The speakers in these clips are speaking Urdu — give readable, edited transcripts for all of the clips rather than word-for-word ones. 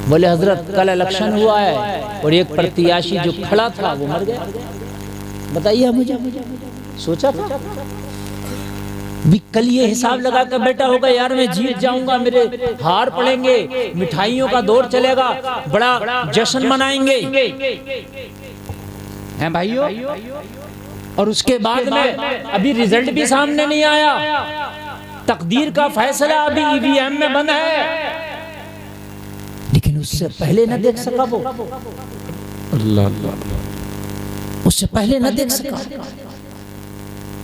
بولے حضرت کل الیکشن ہوا ہے اور ایک پرتیاشی جو کھڑا تھا وہ مر گیا. بتائیے مجھے، سوچا تھا بھی کل یہ حساب لگا کر بیٹا ہوگا یار میں جیت جاؤں گا، میرے ہار پڑیں گے، مٹھائیوں کا دور چلے گا، بڑا جشن منائیں گے ہیں بھائیو. اور اس کے بعد میں ابھی ریزلٹ بھی سامنے نہیں آیا، تقدیر کا فیصلہ ابھی ای وی ایم میں بند ہے، لیکن اس سے پہلے نہ دیکھ سکا وہ، اللہ اس سے پہلے نہ دیکھ سکا،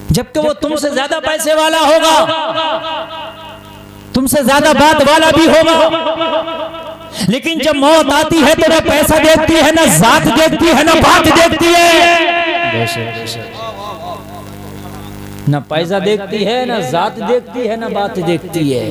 جبکہ وہ تم سے زیادہ پیسے والا ہوگا، تم سے زیادہ بات والا بھی ہوگا، لیکن جب موت آتی ہے تو نہ پیسہ دیکھتی ہے، نہ ذات دیکھتی ہے، نہ بات دیکھتی ہے، نہ پیسہ دیکھتی ہے، نہ ذات دیکھتی ہے، نہ بات دیکھتی ہے.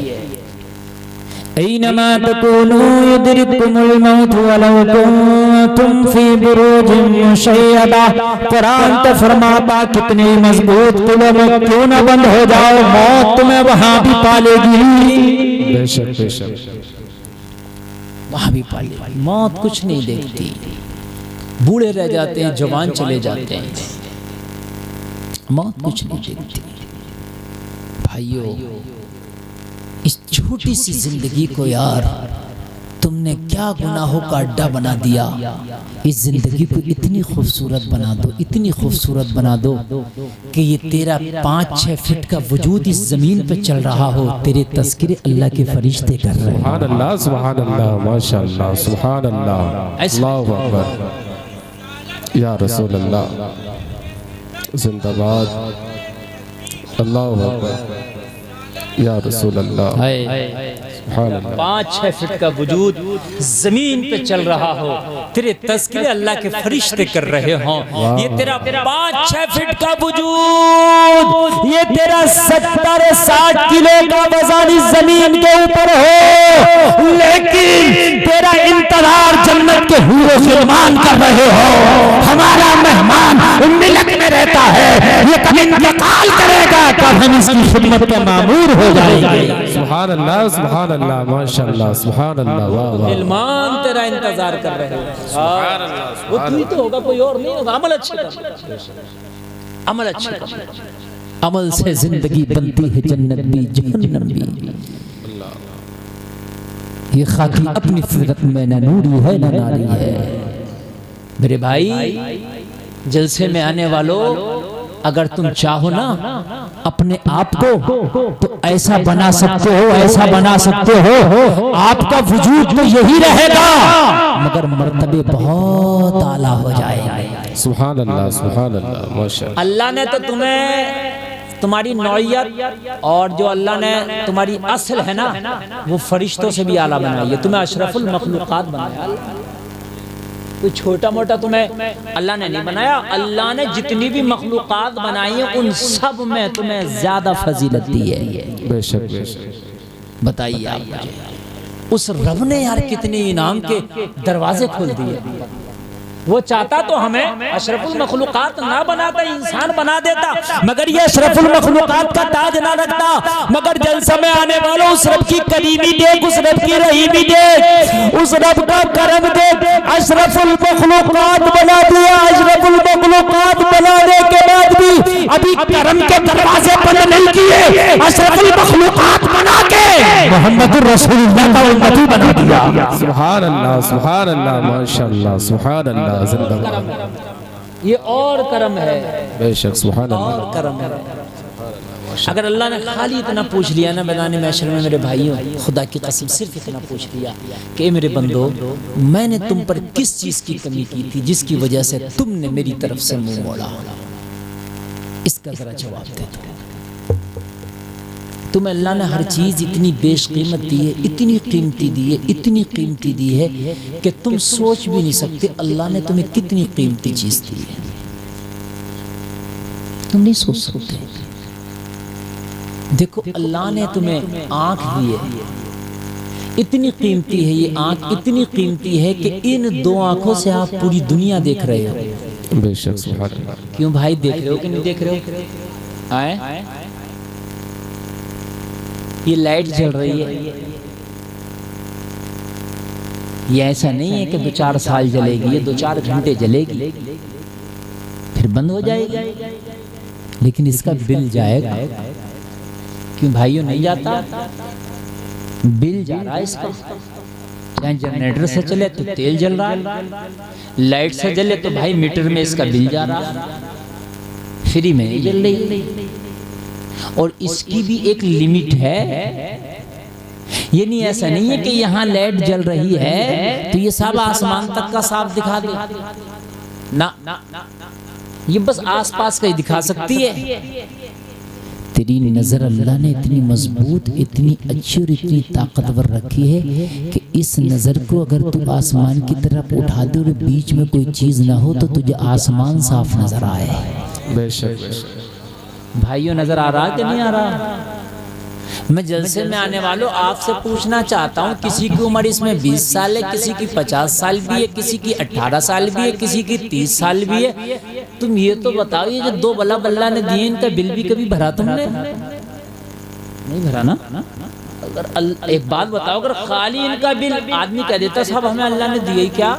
اینما تکونوا یدرککم الموت ولو کنتم فی بروج مشیدہ. قرآن تو فرماتا کتنی مضبوط قلعہ میں کیوں نہ بند ہو جاؤ، موت تمہیں وہاں بھی پالے گی، بے شک بے شک وہاں بھی پالے گی. موت کچھ نہیں دیکھتی، بوڑھے رہ جاتے ہیں، جوان چلے جاتے ہیں، موت کچھ نہیں دیکھتی. بھائیو اس چھوٹی سی زندگی کو یار تم نے کیا گناہوں کا اڈا بنا دیا. اس زندگی کو اتنی خوبصورت بنا دو، اتنی خوبصورت بنا دو کہ یہ تیرا 5-6 فٹ کا وجود اس زمین پہ چل رہا ہو، تیرے تذکرے اللہ کے فرشتے کر رہے ہیں. سبحان اللہ سبحان اللہ ماشاءاللہ سبحان اللہ، اللہ اکبر یا رسول اللہ، زندہ باد، اللہ اکبر یا رسول اللہ. 5-6 فٹ کا وجود زمین پہ چل رہا ہو، تیرے تذکرے اللہ کے فرشتے کر رہے ہوں. یہ تیرا 5-6 فٹ کا وجود، یہ تیرا 70-60 کلو کا وزن زمین کے اوپر ہو، لیکن تیرا انتظار جنت کے حور و غلمان کر رہے ہو. ہمارا مہمان ملک میں رہتا ہے، یہ کبھی انتقال کرے گا کب ہم اس کی خدمت کے مامور ہو جائیں گے. سبحان اللہ سبحان اللہ ماشاءاللہ سبحان اللہ، واہ واہ. غلمان تیرا انتظار کر رہے ہیں، وہ تو ہی تو ہوگا، کوئی اور نہیں ہوگا. عمل اچھا کر، عمل اچھا کر، عمل سے زندگی بنتی ہے جنت بھی جہنم بھی. یہ خاکی اپنی فطرت میں نہ نوری ہے نہ ناری ہے. میرے بھائی جلسے میں آنے والوں، اگر تم چاہو نا اپنے آپ کو تو ایسا بنا سکتے ہو، ایسا بنا سکتے ہو، آپ کا وجود تو یہی رہے گا مگر مرتبے بہت اعلیٰ ہو جائے گا. سبحان اللہ سبحان اللہ ماشاءاللہ. اللہ نے تو تمہیں تمہاری نوعیت اور جو اللہ نے تمہاری اصل ہے نا وہ فرشتوں سے بھی اعلیٰ بنائی ہے، تمہیں اشرف المخلوقات بنایا. کوئی چھوٹا موٹا تمہیں اللہ نے نہیں بنایا. اللہ نے جتنی بھی مخلوقات بنائی ہیں ان سب میں تمہیں زیادہ فضیلت دی ہے. بے شک بے شک. بتائیے آپ مجھے اس رب نے یار کتنے انعام کے دروازے کھول دیے. وہ چاہتا تو ہمیں اشرف المخلوقات نہ بناتا، انسان بنا دیتا، مگر یہ اشرف المخلوقات کا تاج نہ رکھتا. مگر جلسہ میں آنے والوں اس رب کی کریمی دیکھ، اس رب کی رحیمی دیکھ، اس رب کا کرم دیکھ. اشرف المخلوقات بنا دیا، اشرف المخلوقات بنانے کے بعد بھی ابھی کرم کے دروازے بند نہیں کیے، اشرف المخلوقات بنا کے محمد الرسول اللہ کا امتی بنا دیا. سبحان اللہ سبحان اللہ ماشاءاللہ سبحان اللہ. یہ اور کرم ہے، بے شک سبحان اور اللہ. کرم ہے. اگر اللہ نے خالی اتنا پوچھ لیا نا میدان محشر میں میرے بھائیوں، خدا کی قسم صرف اتنا پوچھ لیا کہ اے میرے بندو میں نے تم پر کس چیز کی کمی کی تھی جس کی وجہ سے تم نے میری طرف سے منہ موڑا، اس کا ذرا جواب دے دو. تمہیں اللہ نے ہر چیز اتنی بیش قیمت دی ہے، اتنی قیمتی دی ہے، اتنی قیمتی دی ہے کہ تم سوچ بھی نہیں سکتے اللہ نے تمہیں کتنی قیمتی چیز دی ہے. تم نہیں سوچ سکتے. دیکھو اللہ نے تمہیں آنکھ دی ہے، اتنی قیمتی ہے یہ آنکھ، اتنی قیمتی ہے کہ ان 2 آنکھوں سے آپ پوری دنیا دیکھ رہے ہو. بے شک سبحان اللہ. کیوں بھائی دیکھ رہے ہو کہ نہیں دیکھ رہے ہو؟ آئے یہ لائٹ جل رہی ہے، یہ ایسا نہیں ہے کہ 2-4 سال جلے گی، یہ 2-4 گھنٹے جلے گی پھر بند ہو جائے گی، لیکن اس کا بل جائے گا۔ کیوں بھائیوں نہیں جاتا؟ بل جا رہا ہے اس کا، چاہے جنریٹر سے چلے تو تیل جل رہا ہے، لائٹ سے جلے تو بھائی میٹر میں اس کا بل جا رہا ہے، فری میں نہیں جل رہی۔ اور اس کی بھی ایک لیمٹ ہے، یہ نہیں ایسا نہیں ہے کہ یہاں لائٹ جل رہی ہے تو یہ صاحب آسمان تک کا صاف دکھا دے، نہ یہ بس آس پاس کا ہی دکھا سکتی ہے۔ تیری نظر اللہ نے اتنی مضبوط، اتنی اچھی اور اتنی طاقتور رکھی ہے کہ اس نظر کو اگر تو آسمان کی طرف اٹھا دے اور بیچ میں کوئی چیز نہ ہو تو تجھے آسمان صاف نظر آئے۔ بے شک بھائیوں نظر آ رہا کہ نہیں آ رہا؟ میں جلسے میں آنے والوں آپ سے پوچھنا چاہتا ہوں، کسی کی عمر اس میں 20 سال ہے، کسی کی 50 سال بھی ہے، کسی کی 18 سال بھی ہے، کسی کی 30 سال بھی ہے، تم یہ تو بتاؤ یہ جو 2 بلب اللہ نے دیے ان کا بل بھی کبھی بھرا تم نے؟ نہیں بھرا نا؟ اگر ایک بات بتاؤ، اگر خالی ان کا بل آدمی کہہ دیتا صاحب ہمیں اللہ نے دیے کیا؟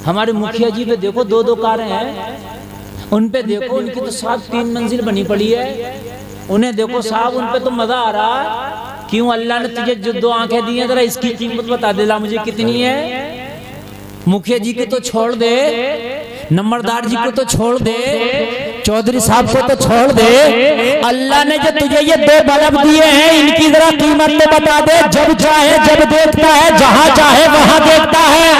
ہمارے مکھیا جی پہ دیکھو 2 کاریں ہیں، ان پہ دیکھو ان کی تو 3 منزل بنی پڑی ہے، انہیں دیکھو صاحب ان پہ تو مزہ آ رہا ہے، کیوں اللہ نے تجھے جو 2 آنکھیں دی ہیں ذرا اس کی قیمت بتا دے لا مجھے کتنی ہے؟ مکھیا جی کو تو چھوڑ دے، نمبردار جی کو تو چھوڑ دے، چودھری صاحب کو تو چھوڑ دے، اللہ نے جو تجھے یہ 2 بلب دیے ہیں ان کی ذرا قیمت تو بتا دے۔ جب چاہے جب دیکھتا ہے، جہاں چاہے وہاں دیکھتا ہے،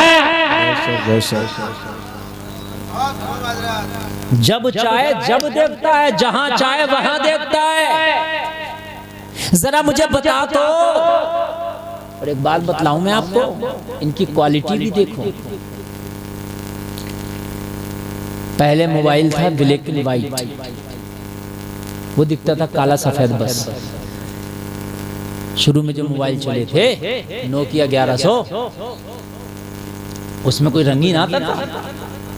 جب چاہے جب دیکھتا ہے، جہاں چاہے وہاں دیکھتا ہے۔ ذرا مجھے بتا تو، اور ایک بات بتلاؤں میں آپ کو، ان کی کوالٹی بھی دیکھو۔ پہلے موبائل تھا بلیک اینڈ وائٹ، وہ دکھتا تھا کالا سفید بس۔ شروع میں جو موبائل چلے تھے نوکیا 1100، اس میں کوئی رنگین آتا تھا،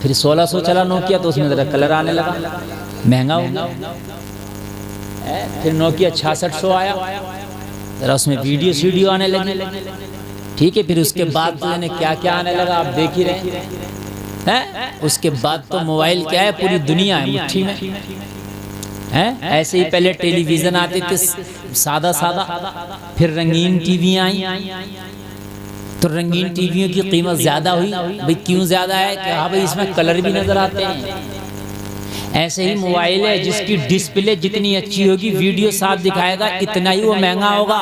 پھر 1600 چلا نوکیا تو اس میں ذرا کلر آنے لگا، مہنگا ہو گیا۔ پھر نوکیا 6600 آیا، ذرا اس میں ویڈیو سیڈیو آنے لگی، ٹھیک ہے۔ پھر اس کے بعد نے کیا کیا آنے لگا آپ دیکھ ہی رہے ہیں۔ اس کے بعد تو موبائل کیا ہے، پوری دنیا ہے مٹھی میں۔ ایسے ہی پہلے ٹیلی ویژن آتے تھے سادہ سادہ، پھر رنگین ٹی وی آئیں، تو رنگین ٹی ویوں کی قیمت زیادہ ہوئی۔ بھئی کیوں زیادہ ہے کہ ہاں بھئی اس میں کلر بھی نظر آتے ہیں۔ ایسے ہی موبائل ہے جس کی ڈسپلے جتنی اچھی ہوگی ویڈیو صاف دکھائے گا اتنا ہی وہ مہنگا ہوگا۔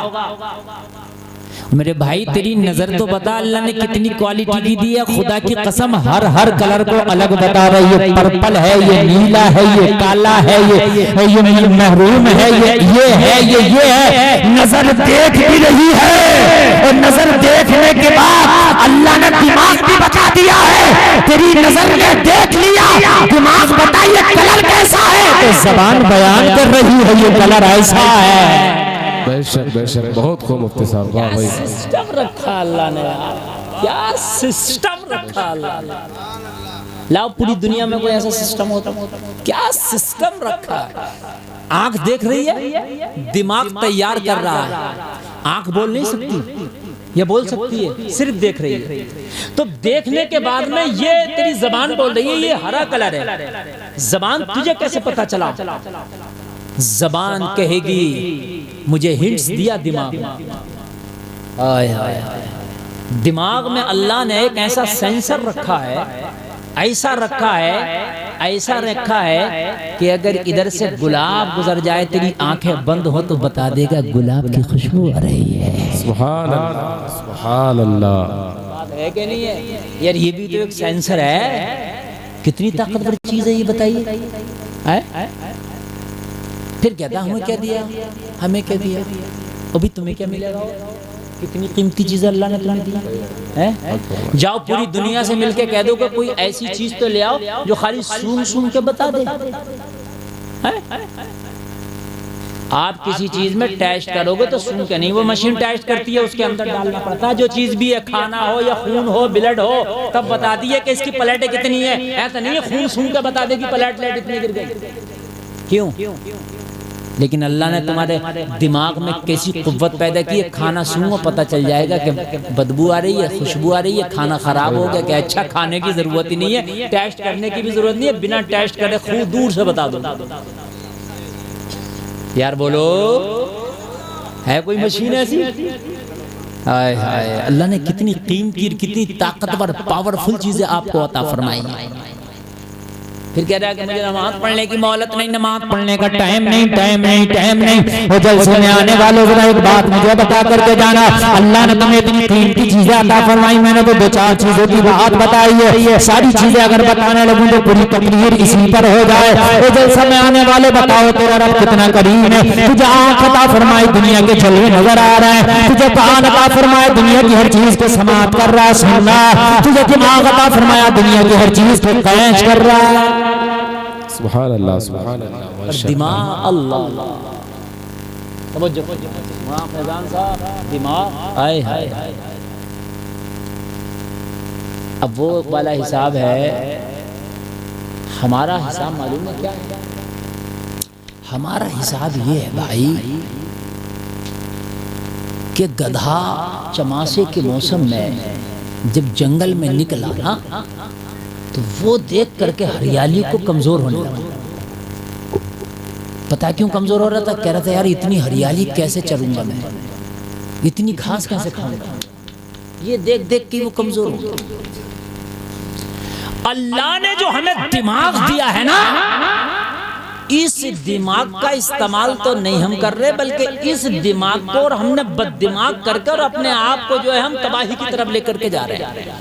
میرے بھائی تیری نظر تو بتا اللہ نے کتنی کوالٹی کی دی ہے، خدا کی قسم ہر کلر کو الگ بتا رہی ہے، پرپل ہے، یہ نیلا ہے، یہ کالا ہے، یہ محروم ہے، یہ ہے، یہ ہے۔ نظر دیکھ بھی رہی ہے، اور نظر دیکھنے کے بعد اللہ نے دماغ بھی بتا دیا ہے۔ تیری نظر نے دیکھ لیا، دماغ بتا یہ کلر کیسا ہے، تو زبان بیان کر رہی ہے یہ کلر ایسا ہے۔ بے شک بہت خوب مفتی صاحب، واہ بھائی، سسٹم رکھا اللہ نے، کیا سسٹم رکھا اللہ نے۔ لاؤ پوری دنیا میں کوئی ایسا سسٹم ہوتا، کیا سسٹم رکھا ہے۔ آنکھ دیکھ رہی ہے، دماغ تیار کر رہا ہے۔ آنکھ بول نہیں سکتی، یہ بول سکتی ہے، صرف دیکھ رہی ہے۔ تو دیکھنے کے بعد میں یہ تیری زبان بول رہی ہے یہ ہرا کلر ہے، زبان تجھے کیسے پتا چلا؟ زبان کہے گی مجھے ہنٹس دیا دماغ میں۔ دماغ میں اللہ نے ایک ایسا سینسر رکھا ہے، ایسا رکھا ہے کہ اگر ادھر سے گلاب گزر جائے تیری آنکھیں بند ہو تو بتا دے گا گلاب کی خوشبو آ رہی ہے۔ سبحان اللہ، سبحان اللہ، بات ہے کہ نہیں ہے یار؟ یہ بھی تو ایک سینسر ہے، کتنی طاقتور چیز ہے یہ بتائیے۔ پھر کہتا ہمیں کیا دیا، ہمیں کیا دیا، ابھی تمہیں کیا ملے گا؟ کتنی قیمتی چیز اللہ نے تمہیں دی۔ جاؤ پوری دنیا سے مل کے کہہ دو کہ کوئی ایسی چیز تو لے آؤ جو خالی سون کے بتا دے۔ آپ کسی چیز میں ٹیسٹ کرو گے تو سن کے نہیں، وہ مشین ٹیسٹ کرتی ہے، اس کے اندر ڈالنا پڑتا ہے جو چیز بھی ہے، کھانا ہو یا خون ہو، بلڈ ہو، تب بتا دیے کہ اس کی پلیٹیں کتنی ہے۔ ایسا نہیں ہے خون سن کے بتا دے کہ پلیٹ اتنی گر گئی، کیوں؟ لیکن اللہ نے تمہارے دماغ میں کیسی قوت پیدا کی ہے، کھانا سونگو پتہ چل جائے گا کہ بدبو آ رہی ہے، خوشبو آ رہی ہے، کھانا خراب ہو گیا، کہ اچھا کھانے کی ضرورت ہی نہیں ہے، ٹیسٹ کرنے کی بھی ضرورت نہیں ہے، بنا ٹیسٹ کرے خود دور سے بتا دو۔ یار بولو، ہے کوئی مشین ایسی؟ ہائے ہائے، اللہ نے کتنی قیمتی اور کتنی طاقتور پاورفل چیزیں آپ کو عطا فرمائی ہیں۔ پھر کہہ رہا ہے کہ مجھے نماز پڑھنے کی مہلت نہیں، نماز پڑھنے کا ٹائم نہیں۔ وہ جلسے میں آنے والوں ذرا ایک بات مجھے بتا کر کے جانا، اللہ نے تمہیں اتنی قیمتی چیزیں عطا فرمائی، میں نے تو دو چار چیزوں کی بات بتائی ہے، ساری چیزیں اگر بتانے لگوں تو پوری تقریر اسی پر ہو جائے۔ وہ جلسے میں آنے والے بتاؤ تیرا رب کتنا کریم ہے، تجھے آنکھ عطا فرمائی دنیا کے جلوے نظر آ رہے ہیں، تجھے کان عطا فرمایا دنیا کی ہر چیز کے سماعت کر رہا ہے، سن رہا، تجھے دماغ عطا فرمایا دنیا کی ہر چیز کو قینچ کر رہا ہے۔ سبحان اللہ سبحان اللہ، دماغ اللہ توجہ، دماغ فیضان صاحب، دماغ آئے ہائے۔ اب وہ والا حساب ہے، ہمارا حساب معلوم ہے کیا ہے؟ ہمارا حساب یہ ہے بھائی کہ گدھا چماسے کے موسم میں جب جنگل میں نکلا نا تو وہ دیکھ کر کے ہریالی کو کمزور ہونے لگا۔ پتہ کیوں کمزور ہو رہا تھا؟ کہہ رہا تھا یار اتنی ہریالی کیسے چروں گا میں، اتنی گھاس کیسے کھاؤں گا، یہ دیکھ دیکھ کے وہ کمزور ہو گیا۔ اللہ نے جو ہمیں دماغ دیا ہے نا، اس دماغ کا استعمال تو نہیں ہم کر رہے، بلکہ اس دماغ کو اور ہم نے بد دماغ کر کر اپنے آپ کو جو ہے ہم تباہی کی طرف لے کر کے جا رہے ہیں۔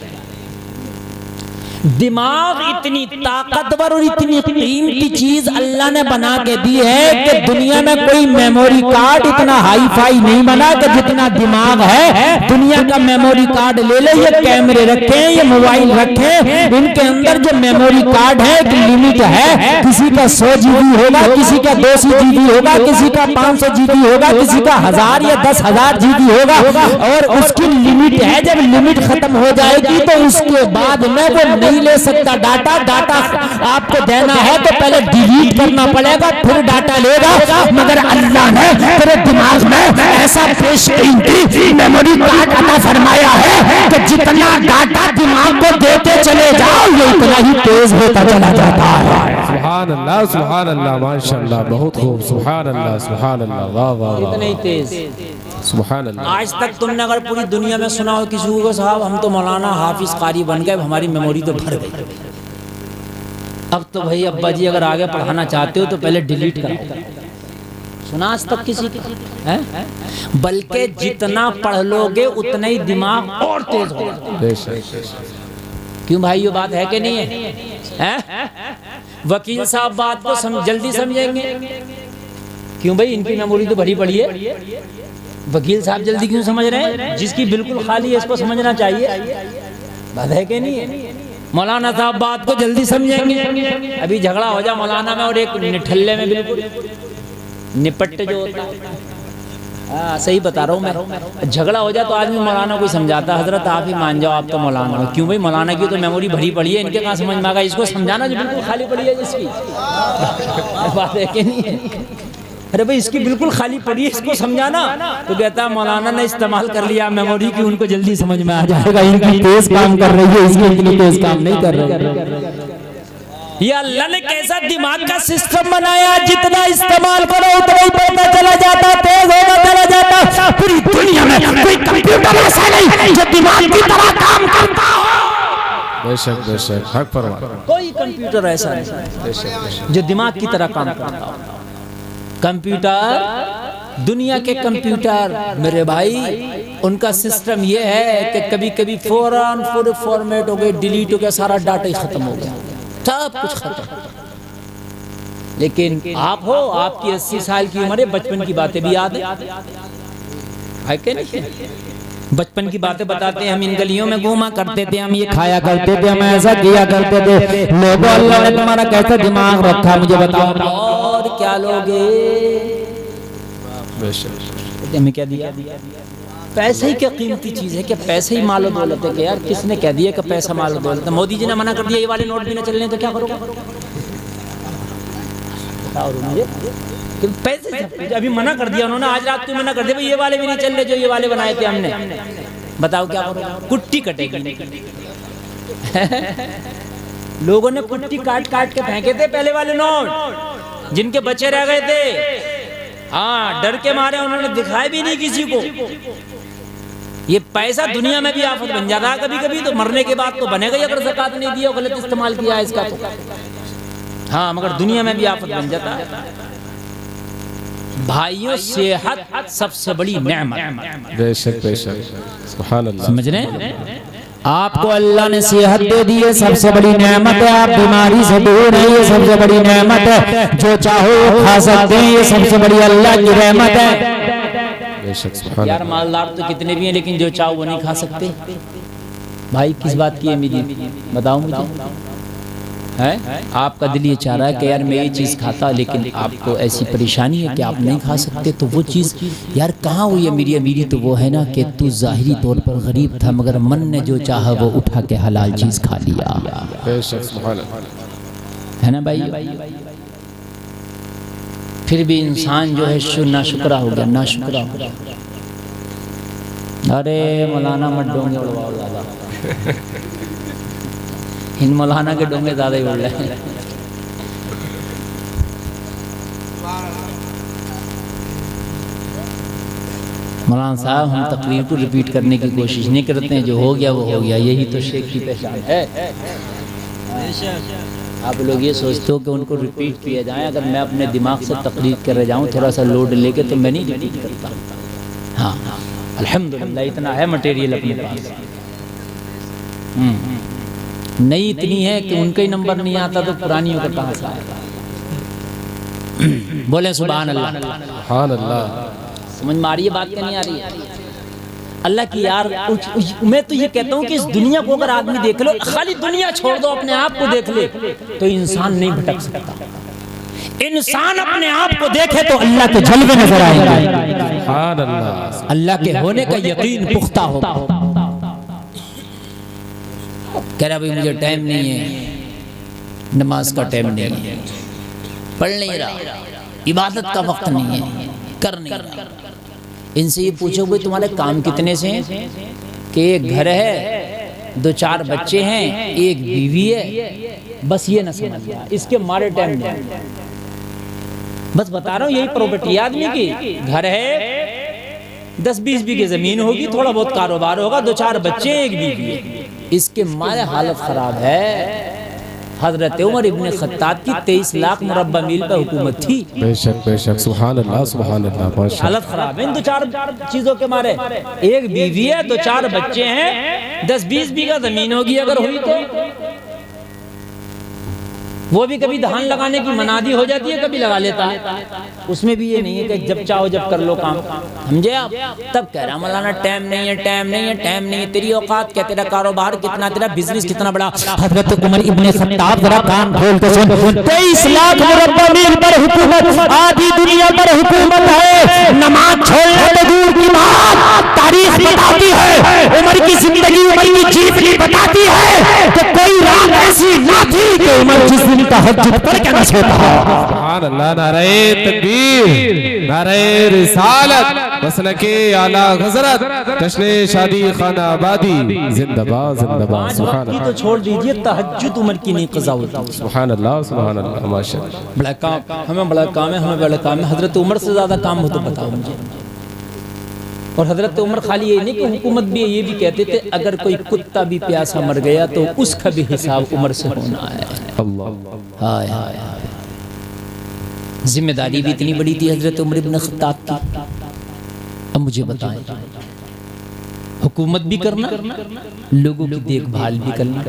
دماغ اتنی طاقتور اور اتنی قیمتی چیز اللہ نے بنا کے دی ہے کہ دنیا میں کوئی میموری کارڈ اتنا ہائی فائی نہیں بنا کہ جتنا دماغ ہے۔ دنیا کا میموری کارڈ لے لے، یہ کیمرے رکھیں، یہ موبائل رکھیں، ان کے اندر جو میموری کارڈ ہے ایک لیمٹ ہے، کسی کا 100 جی بی ہوگا، کسی کا 200 جی بی ہوگا، کسی کا 500 جی بی ہوگا، کسی کا 1000 یا 10,000 جی بی ہوگا، اور اس کی لمٹ ہے۔ جب لمٹ ختم ہو جائے گی تو اس کے بعد میں وہ نہیں لے سکتا ڈاٹا آپ کو دینا ہے تو پہلے ڈیلیٹ کرنا پڑے گا، پھر ڈاٹا لے گا۔ مگر اللہ نے تیرے دماغ میں ایسا پیش قیمتی میموری کارڈ عطا فرمایا ہے کہ جتنا ڈاٹا دماغ کو دیتے چلے جاؤ یہ اتنا ہی تیز ہوتا چلا جاتا ہے۔ سبحان اللہ سبحان اللہ، ماشاءاللہ بہت خوب، سبحان اللہ سبحان اللہ، واہ واہ واہ، اتنا ہی تیز۔ سبحان اللہ۔ آج تک تم نے اگر پوری دنیا میں سنا ہو کسی کو صاحب ہم تو مولانا حافظ قاری بن گئے، ہماری میموری تو بھر گئی، اب تو بھائی ابا جی اگر آگے پڑھانا چاہتے ہو تو پہلے ڈیلیٹ کرو۔ سنا آج تک کسی ہے؟ بلکہ جتنا پڑھ لو گے اتنا ہی دماغ اور تیز ہوگا۔ بے شک۔ کیوں بھائی یہ بات ہے کہ نہیں ہے؟ وکیل صاحب بات کو جلدی سمجھیں گے، کیوں بھائی ان کی میموری تو بھری پڑی ہے۔ وکیل صاحب جلدی کیوں سمجھ رہے ہیں؟ جس کی بالکل خالی ہے اس کو سمجھنا چاہیے، بات ہے کہ نہیں ہے؟ مولانا صاحب بات کو جلدی سمجھیں گے، ابھی جھگڑا ہو جائے مولانا میں اور ایک نٹھلے میں بالکل نپٹ جو ہوتا ہے، صحیح بتا رہا ہوں میں، جھگڑا ہو جائے تو آدمی مولانا کو سمجھاتا ہے حضرت آپ ہی مان جاؤ آپ تو مولانا ہو۔ کیوں بھائی مولانا کی تو میموری بھری پڑی ہے، ان کے کہاں سمجھ میں آگا، اس کو سمجھانا جو بالکل خالی پڑی ہے جس کی، بات ہے کہ نہیں ہے؟ ارے بھائی اس کی بالکل خالی پڑی ہے، اس کو سمجھانا، تو کہتا ہے مولانا نے استعمال کر لیا میموری کی، ان کو جلدی سمجھ میں آ جائے گا، ان کی تیز کام کر رہی ہے، اس کی اتنی تیز کام نہیں کر رہی۔ یہ اللہ نے کیسا دماغ کا سسٹم بنایا، جتنا استعمال کرو اتنا ہی بڑھتا چلا جاتا، تیز ہوتا چلا جاتا۔ پوری دنیا میں کوئی کمپیوٹر ایسا نہیں جو دماغ کی طرح کام کرتا ہو۔ بے شک بے شک، حق فرما۔ کوئی کمپیوٹر ایسا نہیں جو دماغ کی طرح کام کرتا ہو۔ کمپیوٹر، دنیا کے کمپیوٹر میرے بھائی، ان کا سسٹم یہ ہے کہ کبھی کبھی فوراً پورے فارمیٹ ہو گئے، ڈیلیٹ ہو گیا، سارا ڈاٹا ہی ختم ہو گیا، سب کچھ ختم۔ لیکن آپ ہو، آپ کی 80 سال کی عمر ہے، بچپن کی باتیں بھی یاد ہے کہ نہیں؟ بچپن کی باتیں بتاتے ہیں، ہم ان گلیوں میں گھوما کرتے تھے، ہم یہ کھایا کرتے تھے، ہم ایسا کیا کرتے تھے۔ لوگوں اللہ نے تمہارا کیسا دماغ رکھا مجھے بتاؤ، اور کیا لوگے؟ ہمیں کیا دیا؟ پیسے ہی کیا قیمتی چیز ہے کہ پیسے ہی مال و دولت ہے، کہ یار کس نے کہہ دیا کہ پیسہ مال و دولت ہے؟ مودی جی نے منع کر دیا یہ والے نوٹ بھی نہ چلنے تو کیا کرو گا؟ بتاؤ مجھے، پیسے ابھی منع کر دیا انہوں نے، آج رات کو منع کر دیا بھئی یہ والے بھی نہیں چل رہے جو یہ والے بنائے تھے ہم نے، بتاؤ کیا کرو، کٹی کٹے گی۔ لوگوں نے کٹی کاٹ کاٹ کے پھینکے تھے پہلے والے نوٹ، جن کے بچے رہ گئے تھے، ہاں ڈر کے مارے انہوں نے دکھائے بھی نہیں کسی کو۔ یہ پیسہ دنیا میں بھی آفت بن جاتا ہے کبھی کبھی، تو مرنے کے بعد تو بنے گا اگر زکات نہیں دیا، غلط استعمال کیا ہے اس کا تو، ہاں مگر دنیا میں بھی آفت بن جاتا ہے۔ بھائیوں صحت سب سے بڑی نعمت، بے شک بے شک، سبحان اللہ، سمجھ رہے ہیں؟ آپ کو اللہ نے صحت دے دی ہے، سب سے بڑی نعمت ہے، آپ بیماری سے دور ہیں، یہ سب سے بڑی نعمت ہے، جو چاہو کھا سکتے ہیں، یہ سب سے بڑی اللہ کی رحمت ہے۔ بے شک سبحان یار اللہ۔ مالدار تو کتنے بھی ہیں لیکن جو چاہو وہ نہیں کھا سکتے۔ بھائی کس بات کی ہے میری، بتاؤ مجھے، ہے آپ کا دل یہ چاہ رہا ہے کہ یار میں یہ چیز کھاتا لیکن آپ کو ایسی پریشانی ہے کہ آپ نہیں کھا سکتے، تو وہ چیز یار کہاں ہوئی ہے میری امیری؟ تو وہ ہے نا کہ تو ظاہری طور پر غریب تھا مگر من نے جو چاہا وہ اٹھا کے حلال چیز کھا لیا، بے شک سبحان اللہ، ہے نا بھائی؟ پھر بھی انسان جو ہے ناشکرا ہو گیا، ناشکرا ہو گیا۔ ارے مولانا مت ڈونگے اڑواؤ زیادہ، ان مولانا کے ڈونگے زیادہ ہی اڑ رہے ہیں۔ مولانا صاحب ہم تقریر کو ریپیٹ کرنے کی کوشش نہیں کرتے ہیں، جو ہو گیا وہ ہو گیا، یہی تو شیخ کی پہچان ہے۔ آپ لوگ یہ سوچتے ہو کہ ان کو ریپیٹ کیا جائیں، اگر میں اپنے دماغ سے تقریر کر رہ جاؤں تھوڑا سا لوڈ لے کے تو میں نہیں ریپیٹ کرتا۔ ہاں الحمدللہ اتنا ہے مٹیریل اپنے پاس، نئی اتنی ہے کہ ان کا ہی نمبر نہیں آتا تو پرانیوں کا کہاں سے آئے گا؟ بولیں سبحان اللہ، سبحان اللہ، سمجھ میں آ رہی ہے بات کہ نہیں آ رہی ہے؟ اللہ کی یار میں تو یہ کہتا ہوں کہ اس دنیا کو اگر آدمی دیکھ لو، خالی دنیا چھوڑ دو اپنے آپ کو دیکھ لے تو انسان نہیں بھٹک سکتا۔ انسان اپنے آپ کو دیکھے تو اللہ کے جلوے نظر آئیں گے، سبحان اللہ، اللہ کے ہونے کا یقین پختہ ہوگا۔ کہہ رہا بھئی مجھے ٹائم نہیں ہے، نماز کا ٹائم نہیں ہے، پڑھ نہیں رہا، عبادت کا وقت نہیں ہے، کر نہیں رہا۔ ان سے یہ پوچھو بھئی تمہارے کام کتنے سے ہیں؟ کہ ایک گھر ہے، 2-4 بچے ہیں، ایک بیوی ہے، بس یہ نہ سمجھ گیا، اس کے مارے ٹائم نہیں۔ بس بتا رہا ہوں یہی پراپرٹی آدمی کی، گھر ہے، 10-20 بیگھے زمین ہوگی، تھوڑا بہت کاروبار ہوگا، 2-4 بچے ایک بیوی ہے، اس کے مارے حالت خراب ہے۔ حضرت عمر ابن خطاب کی 23 لاکھ مربع میل پہ حکومت تھی، بے شک بے شک، سبحان اللہ سبحان اللہ، ماشاء اللہ، حالت خراب ہے ان 2-4 چیزوں کے مارے، ایک بیوی ہے، 2-4 بچے ہیں، 10-20 بیگھہ زمین ہوگی اگر ہوئی تو، وہ بھی کبھی دھان لگانے کی منادی ہو جاتی ہے، کبھی لگا لیتا ہے، اس میں بھی یہ نہیں ہے کہ جب چاہو جب کر لو کام، سمجھے آپ؟ تب کہہ رہا مولانا ٹائم نہیں ہے، ٹائم نہیں ہے، ٹائم نہیں ہے، تیری اوقات کیا، تیرا کاروبار کتنا، تیرا بزنس کتنا بڑا۔ حضرت عمر ابن خطاب ذرا کان کھول کے سن، 23 لاکھ مربع میل پر حکومت، آدھی دنیا پر حکومت ہے، نماز چھوڑنے تو دور کی بات، تاریخ بتاتی ہے، عمر کی زندگی، عمر کی جیونی بتاتی ہے کہ کوئی رات ایسی نہ تھی کہ عمر جس دن تہجد پڑھ کے نہ سوتا ہو۔ سبحان اللہ، نعرہ تکبیر، نعرہ رسالت، مسلک اعلیٰ حضرت، جشن شادی خانہ آبادی، زندہ باد زندہ باد، 5 سبحان وقت کی اللہ، تو چھوڑ دیجئے، تہجد عمر کی نہیں قضا ہوتی۔ سبحان اللہ سبحان اللہ، ماشاء اللہ، بڑا کام، ہمیں بڑا کام ہے، ہمیں بڑا کام ہے، حضرت عمر سے زیادہ کام ہو تو بتاؤ مجھے۔ اور حضرت عمر خالی یہ نہیں کہ حکومت بھی ہے، یہ بھی کہتے تھے اگر کوئی کتا بھی پیاسا مر گیا تو اس کا بھی حساب عمر سے ہونا ہے۔ اللہ، ہائے ہائے ہائے، ذمہ داری بھی اتنی بڑی تھی حضرت عمر ابن خطاب کی۔ اب مجھے بتائیں، حکومت بھی کرنا، لوگوں کی دیکھ بھال بھی کرنا۔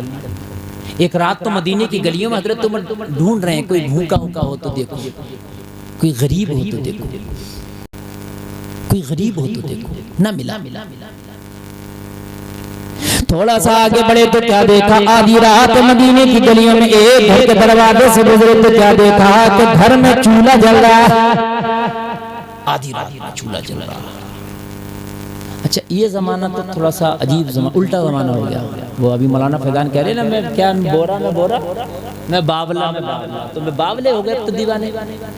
ایک رات تو مدینے کی گلیوں میں حضرت عمر ڈھونڈ رہے ہیں، کوئی بھوکا ہو تو دیکھو، کوئی غریب ہو تو دیکھو، کوئی غریب ہو تو دیکھو، نہ ملا۔ تھوڑا سا آگے بڑھے تو کیا دیکھا، آدھی رات مدینے کی گلیوں میں ایک گھر کے دروازے سے گزرے تو کیا دیکھا کہ گھر میں چولہا جل رہا ہے، آدھی رات میں چولہا جل رہا۔ اچھا یہ زمانہ تو تھوڑا سا عجیب زمانہ، الٹا زمانہ ہو گیا. وہ ابھی مولانا فیضان کہہ رہے نا میں کیا بورا میں باولا تو میں باولے ہو گئے تو دیوانے.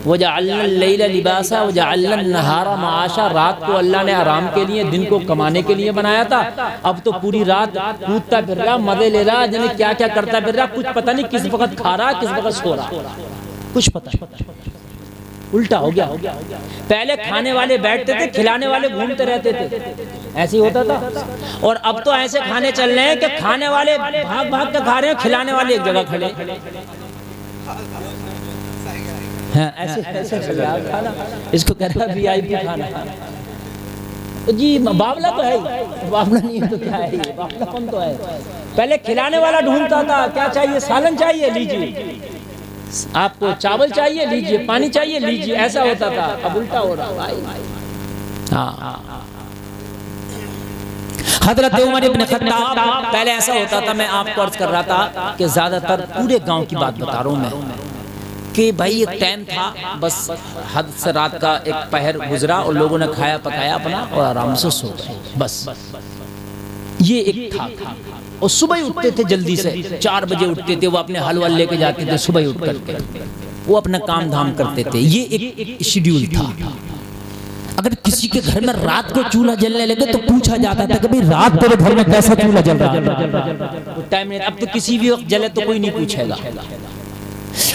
وجعلنا اللیل لباسا وجعلنا النہار معاشا، رات کو اللہ نے آرام کے لیے دن کو کمانے کے لیے بنایا تھا. اب تو پوری رات کودتا پھر رہا، مزے لے رہا، جنہیں کیا کیا کرتا پھر رہا، کچھ پتہ نہیں کس وقت کھا رہا کس وقت سو رہا، کچھ پتہ نہیں. الٹا ہو گیا. پہلے کھانے والے بیٹھتے تھے، کھلانے والے گھومتے رہتے تھے، ایسے ہی ہوتا تھا. اور اب تو ایسے کھانے چل رہے ہیں کہ کھانے والے بھاگ بھاگ کے کھا رہے ہیں، کھلانے والے ایک جگہ کھڑے. ہاں ایسے چل رہا ہے کھانا، اس کو کہہ رہا وی آئی پی کھانا. جی باولا تو ہے ہی، باولا نہیں ہے تو کیا ہے یہ باولا کون تو ہے. پہلے کھلانے والا ڈھونڈتا تھا کیا چاہیے، سالن چاہیے لیجیے، آپ کو چاول چاہیے لیجیے، پانی چاہیے لیجیے، ایسا ہوتا تھا. اب الٹا ہو رہا بھائی. حضرت عمر ابن خطاب پہلے ایسا ہوتا تھا، میں آپ کو عرض کر رہا تھا کہ زیادہ تر پورے گاؤں کی بات بتا رہا ہوں میں، کہ بھائی ایک ٹائم تھا بس حد سے رات کا ایک پہر گزرا اور لوگوں نے کھایا پکایا اپنا اور آرام سے سو گئے، بس یہ ایک تھا. اور صبح ہی اٹھتے تھے جلدی سے، 4 بجے اٹھتے تھے، وہ اپنے حل ول لے کے جاتے تھے صبح ہی اٹھ کر کے، وہ اپنا کام دھام کرتے تھے. یہ ایک شیڈیول تھا. اگر کسی کے گھر میں رات کو چولہا جلنے لگے تو پوچھا جاتا تھا کہ بھئی رات تیرے گھر میں کیسا چولہا جل رہا ہے. اب تو کسی بھی وقت جلے تو کوئی نہیں پوچھے گا.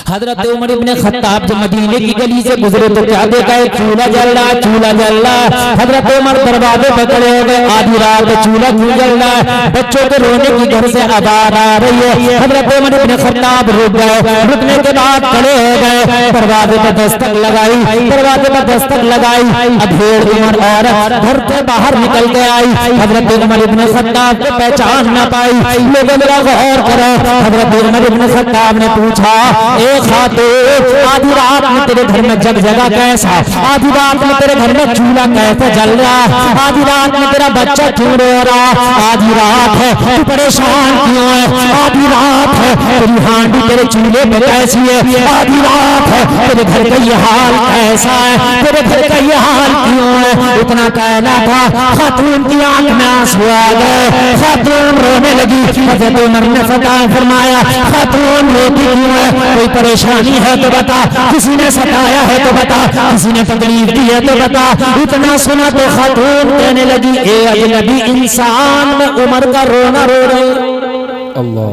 حضرت عمر ابن خطاب جب مدینے کی گلی سے گزرے تو کیا دیکھا ہے، چولہا جل رہا، چولہا جل رہا. حضرت عمر دروازے پہ کھڑے ہو گئے، آدھی رات چولہا کیوں جل رہا ہے، بچوں کے رونے کی گھر سے آواز آ رہی ہے. حضرت عمر ابن خطاب رک گئے، رکنے کے بعد کھڑے ہو گئے، دروازے پہ دستک لگائی، دروازے پہ دستک لگائی. ادھیڑ عمر عورت گھر سے باہر نکل کے آئی، حضرت عمر ابن خطاب کو پہچان نہ پائی. لوگوں ذرا غور کرو، حضرت عمر ابن خطاب نے پوچھا، اے خاتون آدھی رات میں تیرے گھر میں جگ جگہ کیسا، آدھی رات میں تیرے گھر میں چولہا کیسے جل رہا، آدھی رات میں تیرا بچہ کیوں رو رہا، آدھی رات ہے تو پریشان کیوں ہے، آدھی رات ہے تیری ہانڈی تیرے چولہے پہ کیسی ہے، آدھی رات ہے تیرے گھر کا یہ حال کیسا ہے، تیرے گھر کا یہ حال کیوں ہے. اتنا کہنا تھا، خاتون کی آنکھ میں آنسو آ گئے، خاتون رونے لگی. حضرت عمر نے فرمایا خاتون روتی کیوں ہے، کوئی پریشانی ہے تو بتا، کسی نے ستایا ہے تو بتا، کسی نے تکلیف دی ہے تو بتا. اتنا سنا تو خاتون کہنے لگی، اے اجنبی انسان میں عمر کا رونا رو رہی ہوں، اللہ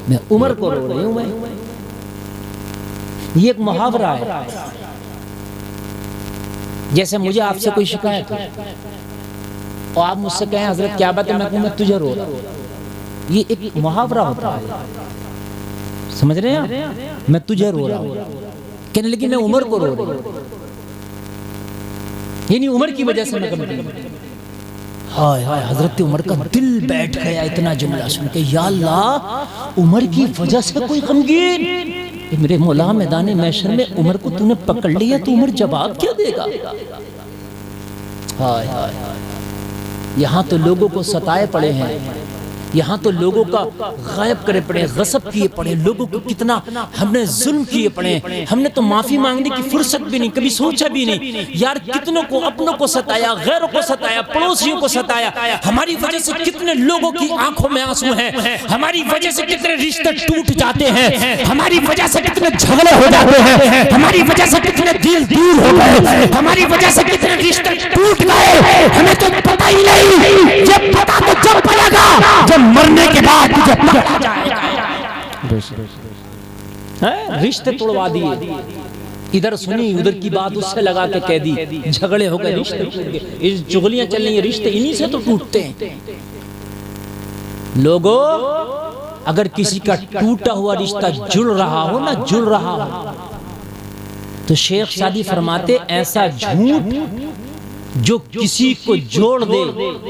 میں عمر کو رو رہی ہوں. میں یہ ایک محاورہ ہے، جیسے مجھے آپ سے کوئی شکایت ہو اور آپ مجھ سے کہیں حضرت کیا بات ہے، میں کہوں میں تجھے رو رہا ہوں. یہ ایک محاورہ ہوتا ہے، سمجھ رہے ہیں، میں تجھے رو رہا ہوں کہنے لگی میں عمر کو رو رہی ہوں، یعنی عمر کی وجہ سے میں غمگین ہوں. ہائے ہائے حضرت عمر کا دل بیٹھ گیا اتنا جملہ سن کے، یا اللہ عمر کی وجہ سے کوئی غمگین. میرے مولا میدان محشر میں عمر کو تو نے پکڑ لیا تو عمر جواب کیا دے گا. ہائے ہائے یہاں تو لوگوں کو ستائے پڑے ہیں، یہاں تو لوگوں کا غائب کرے پڑے، غصب کیے پڑے، لوگوں کو کتنا ہم نے ظلم کیے پڑے. ہم نے تو معافی مانگنے کی فرصت بھی نہیں، کبھی سوچا بھی نہیں. یار کتنوں کو اپنوں کو ستایا، غیروں کو ستایا، پڑوسیوں کو ستایا. ہماری وجہ سے کتنے لوگوں کی آنکھوں میں آنسو ہیں، ہماری وجہ سے کتنے رشتے ٹوٹ جاتے ہیں، ہماری وجہ سے کتنے جھگڑے ہو جاتے ہیں، ہماری وجہ سے کتنے دل دور ہو گئے، ہماری وجہ سے کتنے رشتے ٹوٹ گئے. ہمیں تو پتہ ہی نہیں، جب پتہ تو جب پڑے گا جب مرنے کے بعد تجھے پکڑا جائے گا. رشتے توڑوا دیے، ادھر سنی ادھر کی بات اس سے لگا کے کہہ دی، جھگڑے ہو گئے، رشتے ٹوٹ گئے. چغلیاں چل رہی ہیں، رشتے انہی سے تو ٹوٹتے ہیں. لوگوں اگر کسی کا ٹوٹا ہوا رشتہ جڑ رہا ہو نا، جڑ رہا ہو، تو شیخ سعدی فرماتے ایسا جھوٹ جو کسی کو جوڑ دے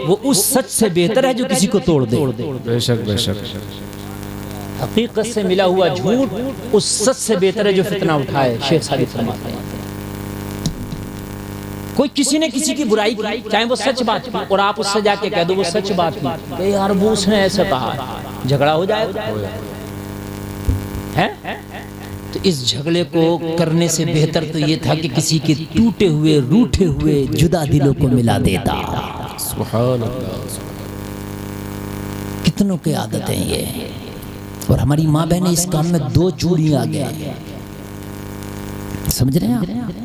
وہ اس سچ سے بہتر ہے جو کسی کو توڑ دے. بے شک بے شک. حقیقت سے ملا ہوا جھوٹ اس سچ سے بہتر ہے جو فتنہ اٹھائے. شیخ سعدی فرماتے ہیں کوئی کسی نے کسی کی برائی کی، چاہے وہ سچ بات کی، اور آپ اس سے جا کے کہہ دو وہ سچ بات کی، کہ یار وہ اس نے ایسا کہا، جھگڑا ہو جائے ہے. تو اس جھگڑے کو کرنے سے بہتر تو یہ تھا کہ کسی کے ٹوٹے ہوئے، روٹھے ہوئے، جدا دلوں کو ملا دیتا. سبحان اللہ. کتنوں کی عادت ہیں یہ. اور ہماری ماں بہنیں اس کام میں 2 چوڑیاں آ گئے. سمجھ رہے ہیں آپ؟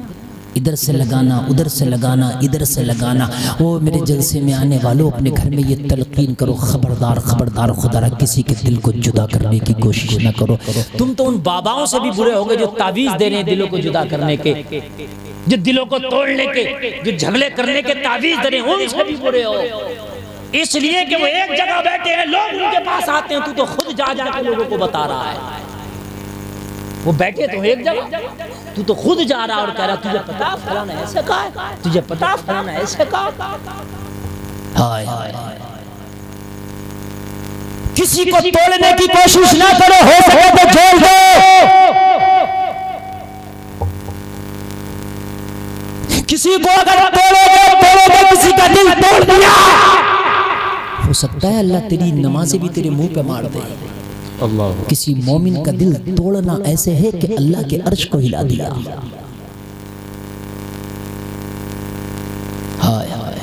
ادھر سے لگانا، ادھر سے لگانا، ادھر سے لگانا. وہ میرے جلسے میں آنے والوں اپنے گھر میں یہ تلقین کرو، خبردار خبردار خدا را کسی کے دل کو جدا کرنے کی کوشش نہ کرو. تم تو ان باباؤں سے بھی برے ہو گئے جو تعویذ دے رہے ہیں دلوں کو جدا کرنے کے، جو دلوں کو توڑنے کے، جو جھگڑے کرنے کے تعویذ دے رہے ہیں، ان سے بھی برے ہو. اس لیے کہ وہ ایک جگہ بیٹھے ہیں، لوگ ان کے پاس آتے ہیں، تو خود جا جا کے لوگوں کو بتا رہا ہے. وہ بیٹھے تو ایک جگہ، تو خود جا رہا اور کہہ رہا تجھے پتا فلانا ایسے کہا ہے، تجھے پتا فلانا ایسے کہا. ہائے کسی کو توڑنے کی کوشش نہ کرو، ہو سکے تو جھیل دو. کسی کو اگر توڑو گے کسی کا دل توڑ دیا، ہو سکتا ہے اللہ تیری نمازیں بھی تیرے منہ پہ مار دے. اللہ. کسی مومن کا دل توڑنا ایسے ہے کہ اللہ کے عرش کو ہلا دیا. ہائے ہائے.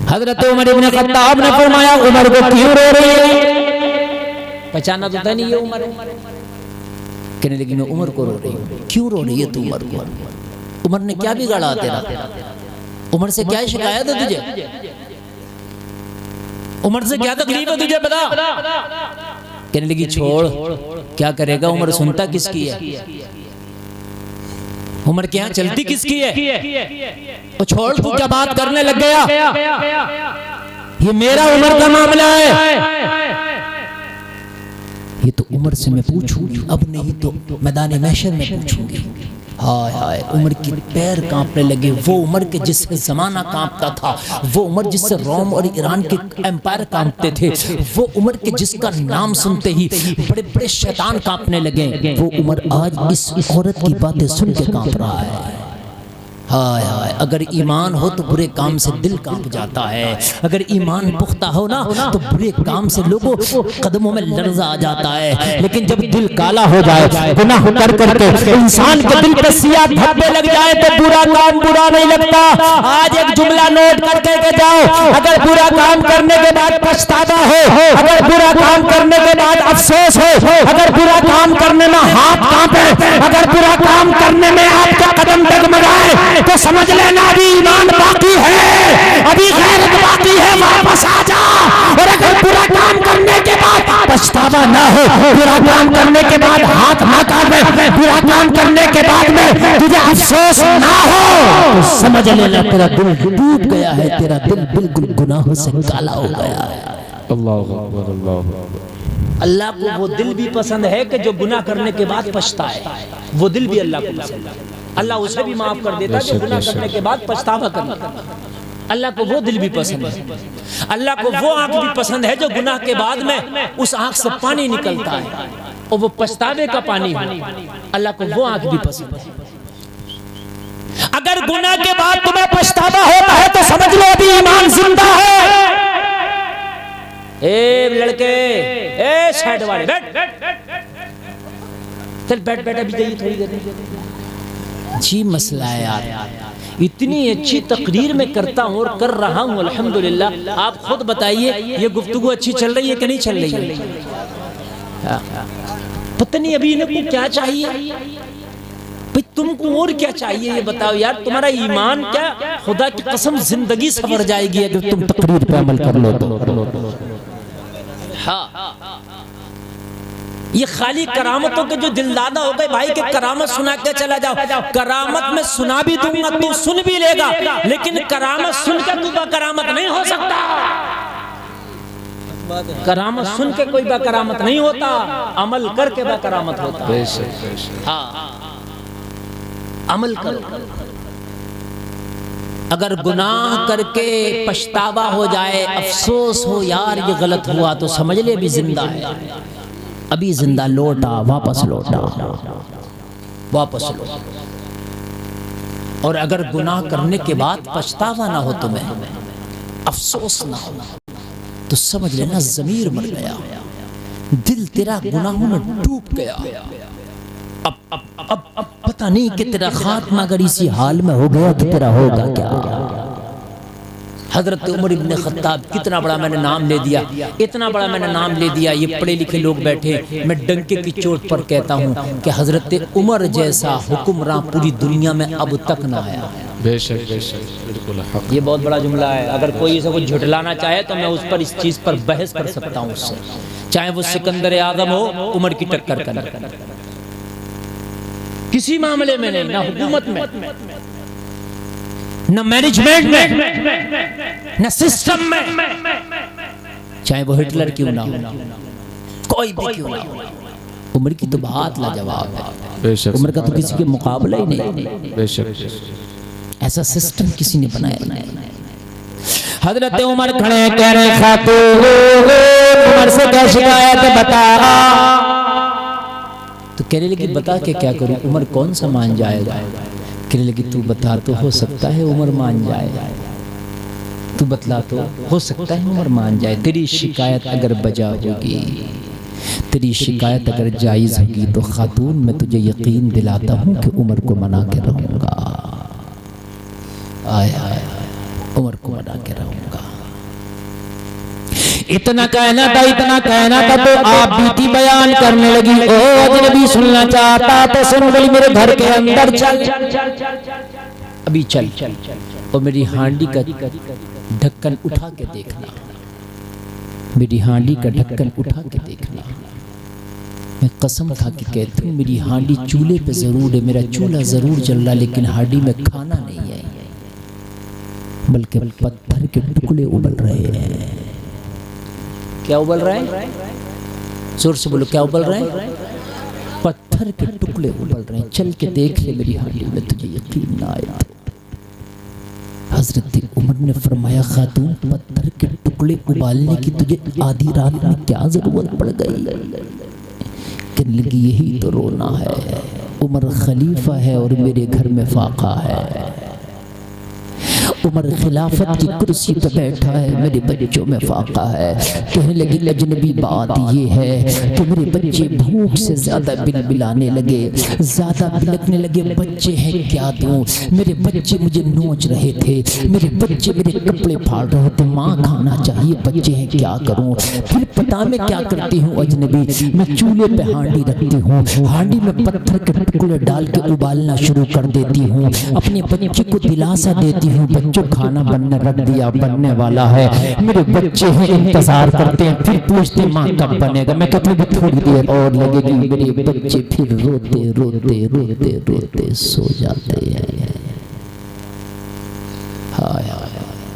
حضرت عمر ابن خطاب نے فرمایا عمر کو کیوں رو رہی ہے؟ پہچانا تو تھا نہیں یہ عمر ہے. کہنے لگی میں عمر کو رو رہی ہوں. کیوں رو رہی ہے تو عمر کو؟ عمر نے کیا بگاڑا تیرا؟ عمر سے کیا شکایت ہے تجھے؟ عمر سے کیا تکلیف ہے تجھے بتا؟ کہنے لگی چھوڑ، کیا کرے گا عمر، سنتا کس کی ہے؟ عمر کے یہاں چلتی کس کی ہے؟ چھوڑ، تو کیا بات کرنے لگ گیا؟ یہ میرا عمر کا معاملہ ہے. یہ تو عمر سے میں پوچھوں گی، اب نہیں تو میدان محشر میں پوچھوں گی. ہائے ہائے. عمر کی پیر کانپنے لگے. وہ عمر کے جس سے زمانہ کانپتا تھا، وہ عمر جس سے روم اور ایران کے امپائر کانپتے تھے، وہ عمر کے جس کا نام سنتے ہی بڑے بڑے شیطان کانپنے لگے، وہ عمر آج اس عورت کی باتیں سن کے کانپ رہا ہے. ہائے ہائے. اگر ایمان ہو تو برے کام سے دل کانپ جاتا ہے. اگر ایمان پختہ ہو نا تو برے کام سے لوگوں قدموں میں لرزہ آ جاتا ہے. لیکن جب دل کالا ہو جائے، گناہ کر کر کے انسان کے دل پہ سیاہ دھبے لگ جائے تو برا کام برا نہیں لگتا. آج ایک جملہ نوٹ کر کے جاؤ، اگر برا کام کرنے کے بعد پچھتاوا ہو، اگر برا کام کرنے کے بعد افسوس ہو، اگر برا کام کرنے میں ہاتھ کانپے، اگر برا کام کرنے میں آپ کا قدم ڈگمگائے، تو سمجھ لینا ابھی ایمان باقی ہے، ابھی غیرت باقی ہے، واپس آ جا. اور اگر برا کام کرنے کے بعد پچھتاوا نہ ہو، برا کام کرنے کے بعد ہاتھ نہ کانپے، برا کام کرنے کے بعد میں تجھے افسوس نہ ہو، تو سمجھ لینا تیرا دل ڈوب گیا ہے، تیرا دل بالکل گناہوں سے کالا ہو گیا ہے. اللہ اکبر. اللہ اکبر. اللہ کو وہ دل بھی پسند ہے کہ جو گناہ کرنے کے بعد پچھتائے. وہ دل بھی اللہ کو پسند ہے. اللہ اسے بھی معاف کر دیتا جو گناہ کرنے کے بعد پچھتاوا کرتا. اللہ کو وہ دل بھی پسند ہے. اللہ کو وہ آنکھ بھی پسند ہے جو گناہ کے بعد میں اس آنکھ سے پانی نکلتا ہے اور وہ پچھتاوے کا پانی ہو. اللہ کو وہ آنکھ بھی پسند ہے. اگر گناہ کے بعد تمہیں پچھتاوا ہوتا ہے تو سمجھ لو ابھی ایمان زندہ ہے. اے لڑکے، اے سائیڈ والے، بیٹھ چل بیٹھ بیٹھ ابھی جائیے تھوڑی دیر. جی مسئلہ ہے یار، اتنی اچھی تقریر میں کرتا ہوں اور کر رہا ہوں الحمدللہ. آپ خود بتائیے یہ گفتگو اچھی چل رہی ہے کہ نہیں چل رہی ہے؟ پتہ نہیں ابھی انہیں کو کیا چاہیے، تم کو اور کیا چاہیے یہ بتاؤ یار. تمہارا ایمان کیا خدا کی قسم زندگی سنور جائے گی اگر تم تقریر پہ عمل کر لو تو. ہاں یہ خالی کرامتوں کے جو دلدادہ ہو گئے بھائی کہ کرامت سنا کے چلا جاؤ. کرامت میں سنا بھی دوں گا تو سن بھی لے گا، لیکن کرامت سن کے تو با کرامت نہیں ہو سکتا. کرامت سن کے کوئی با کرامت نہیں ہوتا، عمل کر کے با کرامت ہوتا. ہاں عمل کر. اگر گناہ کر کے پچھتاوا ہو جائے، افسوس ہو یار یہ غلط ہوا، تو سمجھ لے ابھی زندہ ہے، ابھی زندہ. لوٹا، واپس لوٹا، واپس لوٹا. اور اگر گناہ کرنے کے بعد پچھتاوا نہ ہو تمہیں، افسوس نہ ہو، تو سمجھ لینا ضمیر مر گیا، دل تیرا گناہوں میں ڈوب گیا. اب پتہ نہیں کہ تیرا خاتمہ اگر اسی حال میں ہو گیا تو تیرا ہوگا کیا. حضرت عمر ابن خطاب، کتنا بڑا میں نے نام لے دیا، اتنا بڑا میں نے نام لے دیا، یہ پڑھے لکھے لوگ بیٹھے، میں ڈنکے کی چوٹ پر کہتا ہوں کہ حضرت عمر جیسا حکمراں پوری دنیا میں اب تک نہ آیا ہے۔ بے شک بالکل حق۔ یہ بہت بڑا جملہ ہے، اگر کوئی اسے کچھ جھٹلانا چاہے تو میں اس پر اس چیز پر بحث کر سکتا ہوں، اس سے چاہے وہ سکندر اعظم ہو، عمر کی ٹکر کر کسی معاملے میں نہیں، نہ حکومت میں، نہ مینجمنٹ میں، نہ سسٹم میں، چاہے وہ ہٹلر کیوں نہ ہو، کوئی بھی کیوں نہ ہو، عمر کی تو بات لاجواب ہے، بے شک عمر کا تو کسی کے مقابلہ ہی نہیں، بے شک ایسا سسٹم کسی نے بنایا۔ حضرت عمر کھڑے کہہ رہے خاتون عمر سے کیا شکایت بتا، تو کہنے لگی بتا کے کیا کروں، عمر کون سا مان جائے گا، کہنے لگی تو بتا تو ہو سکتا ہے عمر مان جائے، تو بتلا تو ہو سکتا ہے عمر مان جائے، تیری شکایت اگر بجا ہوگی، تیری شکایت اگر جائز ہوگی تو خاتون میں تجھے یقین دلاتا ہوں کہ عمر کو منا کے رہوں گا، آئے آئے عمر کو منا کے رہوں گا۔ اتنا کہنا تھا تو آپ بیٹی بیان کرنے لگی، او اجنبی سننا چاہتا تو سن، بولی میرے گھر کے اندر چل، ابھی چل، اور میری ہانڈی کا ڈھکن اٹھا کے دیکھنا، میری ہانڈی کا ڈھکن اٹھا کے دیکھنا، میں قسم کھا کے کہتی ہوں میری ہانڈی چولہے پہ ضرور ہے، میرا چولہا ضرور جل رہا، لیکن ہانڈی میں کھانا نہیں ہے، بلکہ پتھر کے ٹکڑے ابل رہے ہیں۔ کیا ابل رہے ہیں؟ زور سے بولو، کیا ابل رہے ہیں؟ پتھر کے ٹکڑے ابل رہے ہیں، چل کے دیکھ لے میری ہانڈی میں، تجھے یقین نہ آئے تو۔ حضرت عمر نے فرمایا خاتون پتھر کے ٹکڑے ابالنے کی تجھے آدھی رات میں کیا ضرورت پڑ گئی؟ کہنے لگی یہی تو رونا ہے، عمر خلیفہ ہے اور میرے گھر میں فاقہ ہے، عمر خلافت کی کرسی پہ بیٹھا ہے، میرے بچوں میں فاقہ ہے۔ کہنے لگی اجنبی بات یہ ہے کہ میرے بچے بھوک سے زیادہ بلبلانے لگے، زیادہ بلکنے لگے، بچے ہیں کیا دوں، میرے بچے مجھے نوچ رہے تھے، میرے بچے میرے کپڑے پھاڑ رہے تھے، ماں کھانا چاہیے، بچے ہیں کیا کروں؟ پھر پتا میں کیا کرتی ہوں اجنبی، میں چولہے پہ ہانڈی رکھتی ہوں، ہانڈی میں پتھر کے ٹکڑے ڈال کے ابالنا شروع کر دیتی ہوں، اپنے بچے کو دلاسا دیتی ہوں، بچوں کھانا بننے رکھ دیا، بننے والا ہے، میرے بچے ہیں انتظار کرتے ہیں، پھر پوچھتے ماں کب بنے گا، میں کہتی ہوں تھوڑی دیر اور لگے گی، میرے بچے پھر روتے روتے روتے روتے سو جاتے ہیں۔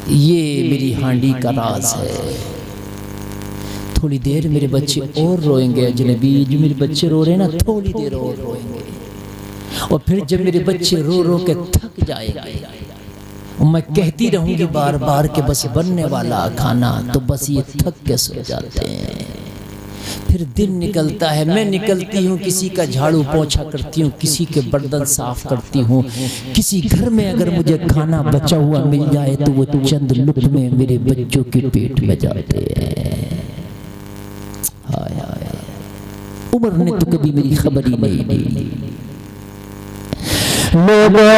یہ میری ہانڈی کا راز ہے، تھوڑی دیر میرے بچے اور روئیں گے اجنبی، جو میرے بچے رو رہے ہیں نا تھوڑی دیر اور روئیں گے، اور پھر جب میرے بچے رو رو کے تھک جائیں گے، میں کہتی رہوں گی بار بار کہ بس بننے والا کھانا، تو بس یہ تھک کے سو جاتے ہیں۔ پھر دن نکلتا ہے، میں نکلتی ہوں، کسی کا جھاڑو پوچھا کرتی ہوں، کسی کے برتن صاف کرتی ہوں، کسی گھر میں اگر مجھے کھانا بچا ہوا مل جائے تو وہ چند لقمے میرے بچوں کے پیٹ میں جاتے ہیں۔ عمر نے تو کبھی میری خبر ہی نہیں لی۔ لوگوں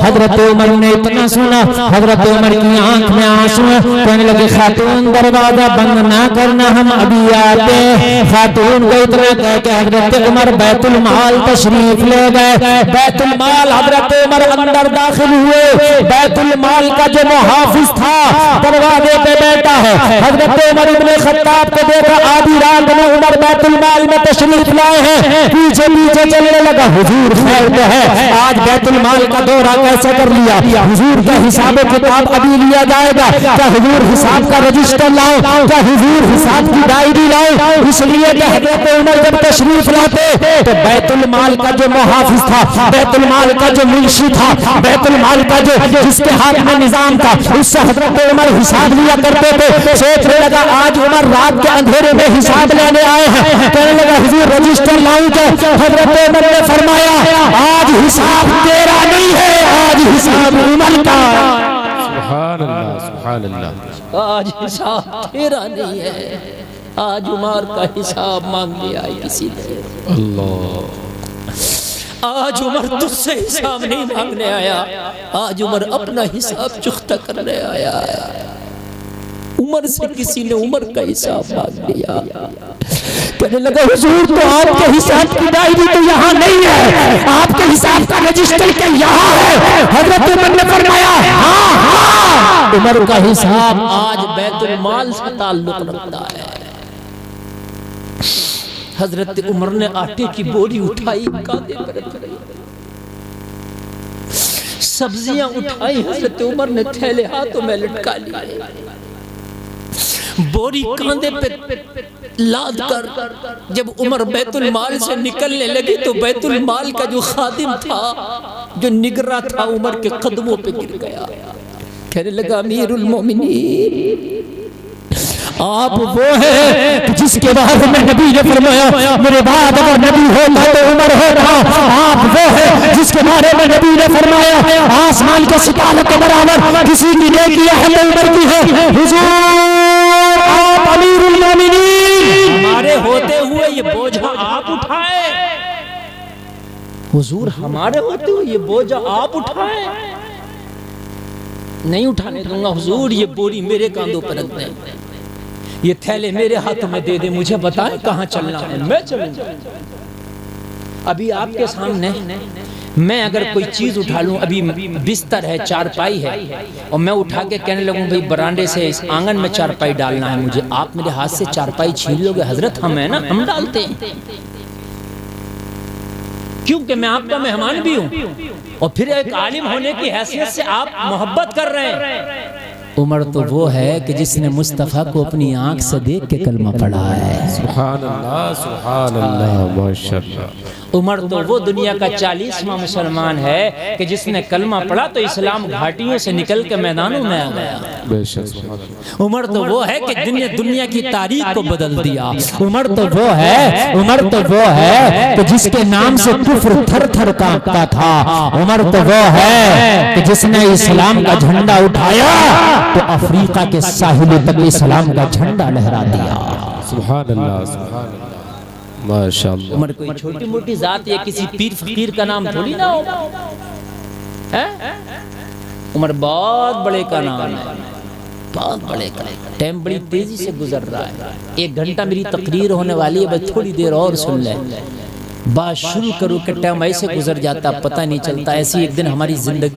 حضرت عمر نے اتنا سنا، حضرت عمر کی آنکھ میں آنسو ہیں، کہنے لگے خاتون دروازہ بند نہ کرنا، ہم ابھی آتے ہیں۔ خاتون کو اتنا کہہ کہ حضرت عمر بیت المال تشریف لے گئے، بیت المال حضرت عمر اندر داخل ہوئے، بیت المال کا جو محافظ تھا دروازے پہ بیٹھا ہے، حضرت عمر ابن خطاب کو دیکھا، آدھی رات میں عمر بیت المال میں تشریف لائے ہیں، پیچھے پیچھے چلنے لگا، حضور خیر تو ہے، آج بیت المال کا دورہ کیسے کر لیا، حضور کا حساب و کتاب ابھی لیا جائے گا، کیا حضور حساب کا رجسٹر لائیں، کیا حضور حساب کی ڈائری لائیں؟ اس لیے کہ حضرت عمر جب تشریف لاتے تو بیت المال کا جو محافظ تھا، بیت المال کا جو منشی تھا، بیت المال کا جو جس کے ہاتھ میں نظام تھا، اس سے حضرت عمر حساب لیا کرتے تھے۔ سوچنے لگا آج عمر رات کے اندھیرے میں حساب لینے آئے ہیں، کہنے لگا حضور رجسٹر لاؤں کیا؟ حضرت عمر نے فرمایا آج حساب تیرا نہیں ہے، آج حساب عمر کا۔ سبحان اللہ سبحان اللہ، آج حساب تیرا نہیں ہے، آج عمر کا حساب مانگ لیا ہے کسی نے۔ اللہ، آج عمر تجھ سے حساب نہیں مانگنے آیا، آج عمر اپنا حساب چختہ کرنے آیا ہے۔ عمر سے کسی نے عمر کا حساب مانگ لیا. کہنے لگا حضور تو آپ کے حساب کی ڈائری تو یہاں نہیں ہے, آپ کے حساب کا رجسٹر کے یہاں ہے. حضرت عمر نے فرمایا ہاں عمر کا حساب آج بیت المال سے تعلق رکھتا ہے. حضرت عمر نے آٹے کی بوری اٹھائی, کاندھے پر رکھی, سبزیاں اٹھائی, حضرت عمر نے تھیلے ہاتھوں میں لٹکا لیے, بوری کاندھے پہ لاد کر جب عمر بیت المال سے نکلنے لگی تو بیت المال کا جو خادم تھا, جو نگراں تھا, عمر کے قدموں پہ گر گیا. کہنے لگا امیر المومنین آپ وہ ہیں جس کے بعد میں نبی نے فرمایا میرے بعد اگر نبی ہوگا تو عمر ہوگا. آپ وہ ہیں جس کے بارے میں نبی نے فرمایا آسمان کے ستاروں کے برابر کسی کی نیکی ہے تو عمر کی ہے. حضور آپ امیر المومنین, ہمارے ہوتے ہوئے یہ بوجھا آپ اٹھائے. حضور ہمارے ہوتے ہوئے یہ بوجھا آپ اٹھائے. نہیں اٹھانے دوں گا حضور, یہ بوری میرے کاندھوں پر رکھ دیں, یہ تھیلے میرے ہاتھ میں دے دیں, مجھے بتائیں کہاں چلنا ہے, میں چلوں. ابھی آپ کے سامنے میں اگر کوئی چیز اٹھا لوں, ابھی بستر ہے, چارپائی ہے, اور میں اٹھا کے کہنے لگوں بھئی برانڈے سے اس آنگن میں چارپائی ڈالنا ہے مجھے, آپ میرے ہاتھ سے چارپائی چھین لو گے؟ حضرت ہم ہیں نا, ہم ڈالتے ہیں, کیونکہ میں آپ کا مہمان بھی ہوں, اور پھر ایک عالم ہونے کی حیثیت سے آپ محبت کر رہے ہیں. عمر تو وہ ہے کہ جس نے مصطفیٰ کو اپنی آنکھ سے دیکھ کے کلمہ پڑھا ہے. سبحان اللہ ماشاءاللہ. عمر تو وہ دنیا کا 40واں مسلمان ہے کہ جس نے کلمہ پڑھا تو اسلام گھاٹیوں سے نکل کے میدانوں میں آ گیا. بے شک عمر تو وہ ہے کہ دنیا کی تاریخ کو بدل دیا. عمر تو وہ ہے کہ جس کے نام سے کفر تھر تھر کانپتا تھا. عمر تو وہ ہے کہ جس نے اسلام کا جھنڈا اٹھایا تو افریقہ کے ساحل تک اسلام کا جھنڈا لہرا دیا. سبحان اللہ ماشاءاللہ. عمر کوئی چھوٹی موٹی ذات یا کسی پیر فقیر کا نام تھوڑی نہ ہو, عمر بہت بڑے کا نام ہے, بہت بڑے کا. ٹائم بڑی تیزی سے گزر رہا ہے, 1 گھنٹہ میری تقریر ہونے والی ہے, بس تھوڑی دیر اور سن لیں. بات شروع کروں کہ ٹائم ایسے گزر جاتا پتہ نہیں چلتا. ایسی ایک دن ہماری زندگی